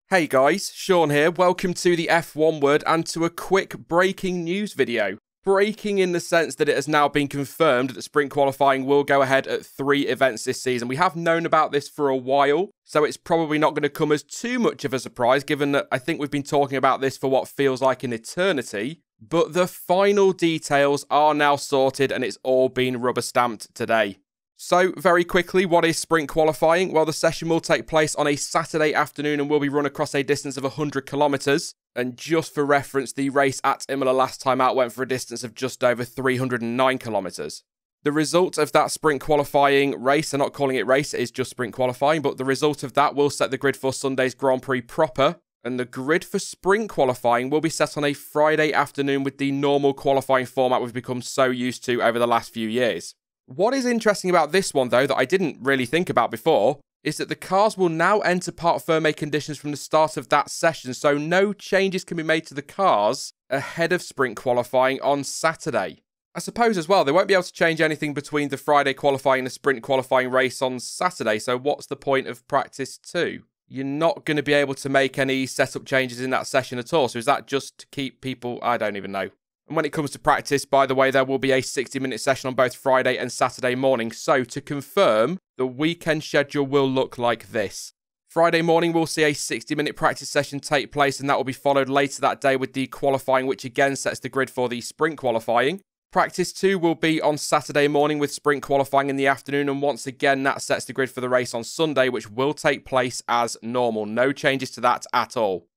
Hey guys, Sean here. Welcome to the F1 Word and to a quick breaking news video. Breaking in the sense that it has now been confirmed that sprint qualifying will go ahead at 3 events this season. We have known about this for a while, so it's probably not going to come as too much of a surprise given that I think we've been talking about this for what feels like an eternity. But the final details are now sorted and it's all been rubber stamped today. So, very quickly, what is sprint qualifying? Well, the session will take place on a Saturday afternoon and will be run across a distance of 100 kilometres. And just for reference, the race at Imola last time out went for a distance of just over 309 kilometres. The result of that sprint qualifying race, they're not calling it race, it is just sprint qualifying, but the result of that will set the grid for Sunday's Grand Prix proper. And the grid for sprint qualifying will be set on a Friday afternoon with the normal qualifying format we've become so used to over the last few years. What is interesting about this one, though, that I didn't really think about before, is that the cars will now enter part firme conditions from the start of that session, so no changes can be made to the cars ahead of sprint qualifying on Saturday. I suppose as well, they won't be able to change anything between the Friday qualifying and the sprint qualifying race on Saturday, so what's the point of practice 2? You're not going to be able to make any setup changes in that session at all, so is that just to keep people... I don't even know. And when it comes to practice, by the way, there will be a 60-minute session on both Friday and Saturday morning. So, to confirm, the weekend schedule will look like this. Friday morning, we'll see a 60-minute practice session take place, and that will be followed later that day with the qualifying, which again sets the grid for the sprint qualifying. Practice 2 will be on Saturday morning with sprint qualifying in the afternoon, and once again, that sets the grid for the race on Sunday, which will take place as normal. No changes to that at all.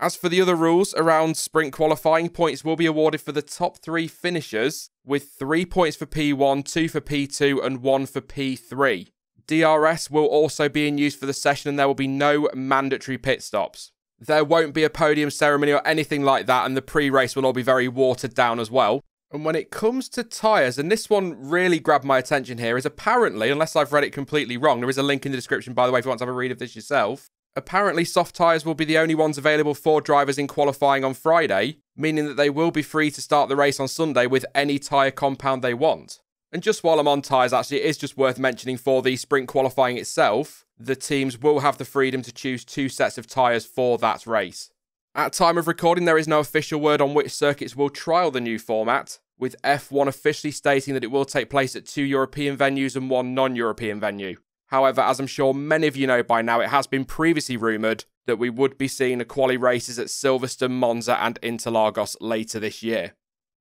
As for the other rules around sprint qualifying, points will be awarded for the top 3 finishers, with 3 points for P1, 2 for P2 and 1 for P3. DRS will also be in use for the session and there will be no mandatory pit stops. There won't be a podium ceremony or anything like that, and the pre-race will all be very watered down as well. And when it comes to tyres, and this one really grabbed my attention here, is apparently, unless I've read it completely wrong, there is a link in the description by the way if you want to have a read of this yourself. Apparently, soft tyres will be the only ones available for drivers in qualifying on Friday, meaning that they will be free to start the race on Sunday with any tyre compound they want. And just while I'm on tyres, actually, it is just worth mentioning for the sprint qualifying itself, the teams will have the freedom to choose 2 sets of tyres for that race. At time of recording, there is no official word on which circuits will trial the new format, with F1 officially stating that it will take place at 2 European venues and 1 non-European venue. However, as I'm sure many of you know by now, it has been previously rumoured that we would be seeing the quali races at Silverstone, Monza and Interlagos later this year.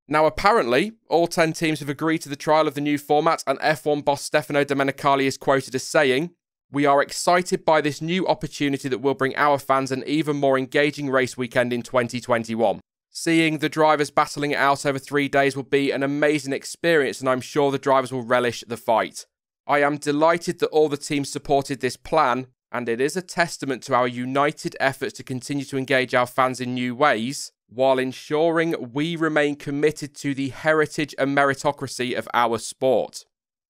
Now, apparently, all 10 teams have agreed to the trial of the new format, and F1 boss Stefano Domenicali is quoted as saying, "We are excited by this new opportunity that will bring our fans an even more engaging race weekend in 2021. Seeing the drivers battling it out over 3 days will be an amazing experience, and I'm sure the drivers will relish the fight. I am delighted that all the teams supported this plan, and it is a testament to our united efforts to continue to engage our fans in new ways, while ensuring we remain committed to the heritage and meritocracy of our sport."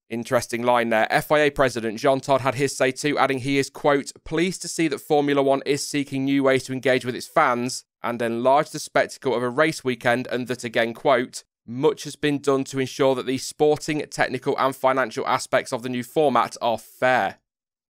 Interesting line there. FIA President Jean Todt had his say too, adding he is, quote, "pleased to see that Formula One is seeking new ways to engage with its fans and enlarge the spectacle of a race weekend, and that again, quote, much has been done to ensure that the sporting, technical and financial aspects of the new format are fair."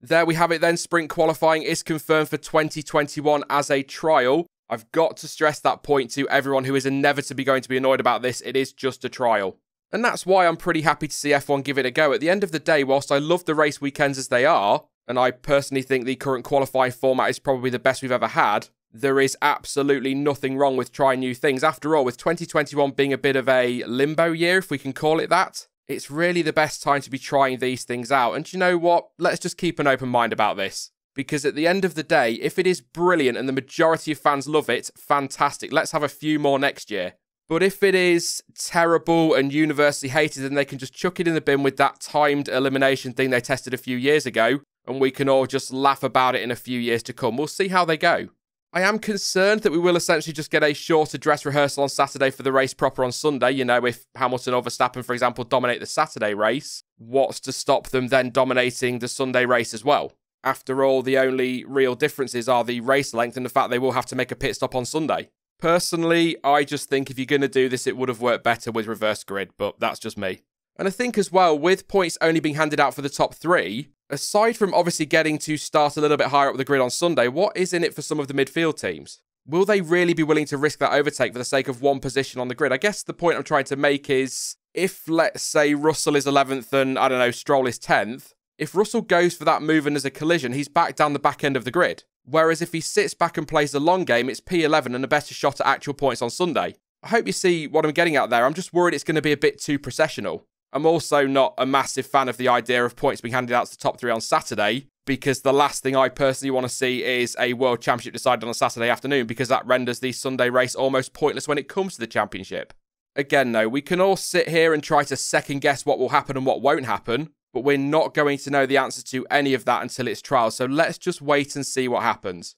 There we have it then. Sprint qualifying is confirmed for 2021 as a trial. I've got to stress that point to everyone who is inevitably going to be annoyed about this. It is just a trial. And that's why I'm pretty happy to see F1 give it a go. At the end of the day, whilst I love the race weekends as they are, and I personally think the current qualifying format is probably the best we've ever had, there is absolutely nothing wrong with trying new things. After all, with 2021 being a bit of a limbo year, if we can call it that, it's really the best time to be trying these things out. And you know what? Let's just keep an open mind about this. Because at the end of the day, if it is brilliant and the majority of fans love it, fantastic. Let's have a few more next year. But if it is terrible and universally hated, then they can just chuck it in the bin with that timed elimination thing they tested a few years ago, and we can all just laugh about it in a few years to come. We'll see how they go. I am concerned that we will essentially just get a shorter dress rehearsal on Saturday for the race proper on Sunday. You know, if Hamilton or Verstappen, for example, dominate the Saturday race, what's to stop them then dominating the Sunday race as well? After all, the only real differences are the race length and the fact they will have to make a pit stop on Sunday. Personally, I just think if you're going to do this, it would have worked better with reverse grid, but that's just me. And I think as well, with points only being handed out for the top 3, Aside from obviously getting to start a little bit higher up the grid on Sunday, what is in it for some of the midfield teams? Will they really be willing to risk that overtake for the sake of one position on the grid? I guess the point I'm trying to make is, if, let's say, Russell is 11th and, I don't know, Stroll is 10th, if Russell goes for that move and there's a collision, he's back down the back end of the grid. Whereas if he sits back and plays the long game, it's P11 and a better shot at actual points on Sunday. I hope you see what I'm getting at there. I'm just worried it's going to be a bit too processional. I'm also not a massive fan of the idea of points being handed out to the top 3 on Saturday, because the last thing I personally want to see is a World Championship decided on a Saturday afternoon, because that renders the Sunday race almost pointless when it comes to the championship. Again, though, we can all sit here and try to second guess what will happen and what won't happen, but we're not going to know the answer to any of that until it's trials, so let's just wait and see what happens.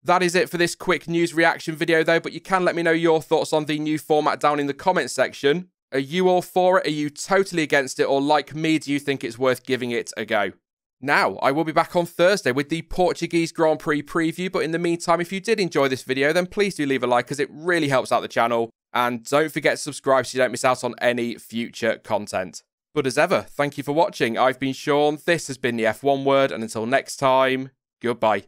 That is it for this quick news reaction video, though, but you can let me know your thoughts on the new format down in the comments section. Are you all for it? Are you totally against it? Or like me, do you think it's worth giving it a go? Now, I will be back on Thursday with the Portuguese Grand Prix preview, but in the meantime, if you did enjoy this video, then please do leave a like, as it really helps out the channel. And don't forget to subscribe so you don't miss out on any future content. But as ever, thank you for watching. I've been Sean, this has been the F1 Word, and until next time, goodbye.